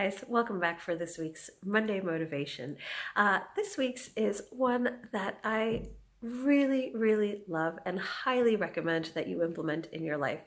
guys, welcome back for this week's Monday Motivation. This week's is one that I really love and highly recommend that you implement in your life.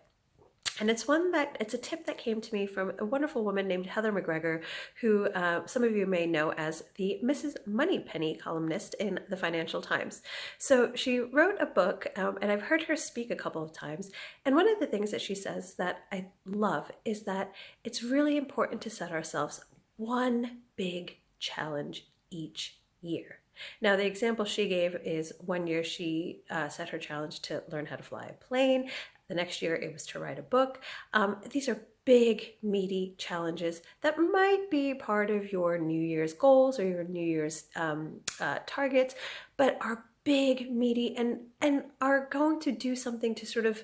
And it's a tip that came to me from a wonderful woman named Heather McGregor, who some of you may know as the Mrs. Moneypenny columnist in the Financial Times. So she wrote a book, and I've heard her speak a couple of times. And one of the things that she says that I love is that it's really important to set ourselves one big challenge each year. Now, the example she gave is one year she set her challenge to learn how to fly a plane. The next year it was to write a book. These are big, meaty challenges that might be part of your New Year's goals or your New Year's targets, but are big, meaty, and are going to do something to sort of,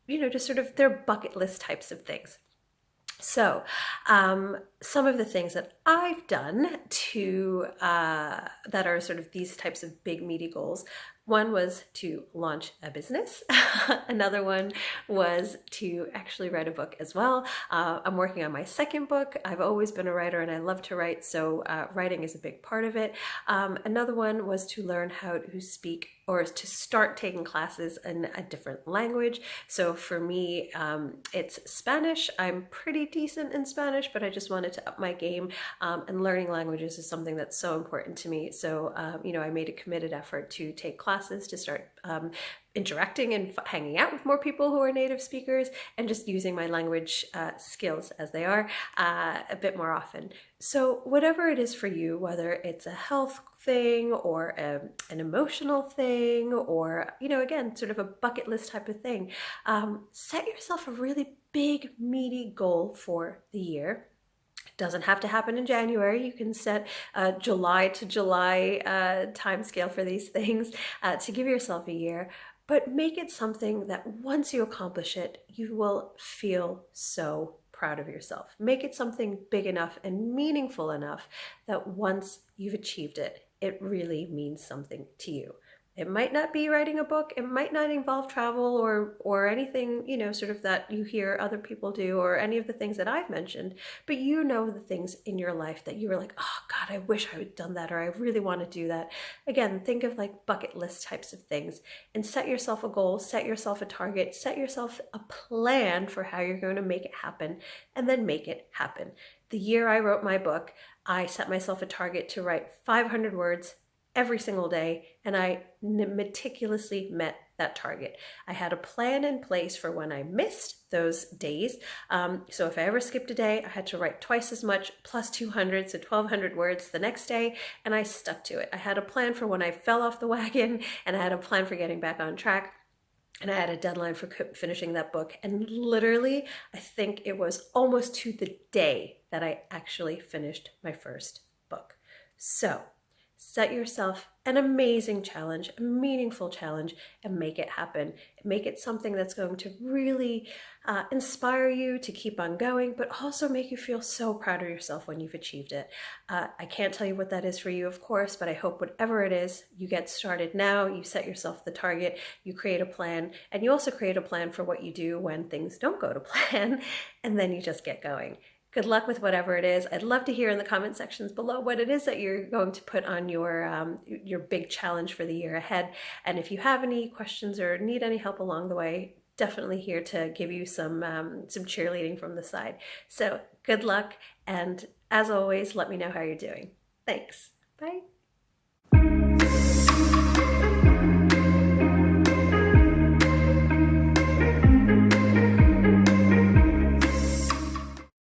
their bucket list types of things. So some of the things that I've done that are sort of these types of big meaty goals. One was to launch a business. Another one was to actually write a book as well. I'm working on my second book. I've always been a writer and I love to write, so writing is a big part of it. Another one was to learn how to speak or to start taking classes in a different language. So for me, it's Spanish. I'm pretty decent in Spanish, but I just wanted to up my game. And learning languages is something that's so important to me. So, I made a committed effort to take classes to start interacting and hanging out with more people who are native speakers and just using my language skills as they are a bit more often. So whatever it is for you, whether it's a health thing or an emotional thing or, again, sort of a bucket list type of thing, set yourself a really big, meaty goal for the year. Doesn't have to happen in January. You can set a July to July time scale for these things to give yourself a year, but make it something that once you accomplish it, you will feel so proud of yourself. Make it something big enough and meaningful enough that once you've achieved it, it really means something to you. It might not be writing a book, it might not involve travel or anything, sort of that you hear other people do or any of the things that I've mentioned, but the things in your life that you were like, oh God, I wish I had done that, or I really want to do that. Again, think of like bucket list types of things and set yourself a goal, set yourself a target, set yourself a plan for how you're going to make it happen, and then make it happen. The year I wrote my book, I set myself a target to write 500 words every single day, and I meticulously met that target. I had a plan in place for when I missed those days. So if I ever skipped a day, I had to write twice as much plus 200, so 1,200 words the next day, and I stuck to it. I had a plan for when I fell off the wagon, and I had a plan for getting back on track. And I had a deadline for finishing that book. And literally, I think it was almost to the day that I actually finished my first book. So set yourself an amazing challenge, a meaningful challenge, and make it happen. Make it something that's going to really inspire you to keep on going, but also make you feel so proud of yourself when you've achieved it. I can't tell you what that is for you, of course, but I hope whatever it is, you get started now, you set yourself the target, you create a plan, and you also create a plan for what you do when things don't go to plan, and then you just get going. Good luck with whatever it is. I'd love to hear in the comment sections below what it is that you're going to put on your big challenge for the year ahead. And if you have any questions or need any help along the way, definitely here to give you some cheerleading from the side. So good luck, and as always, let me know how you're doing. Thanks. Bye.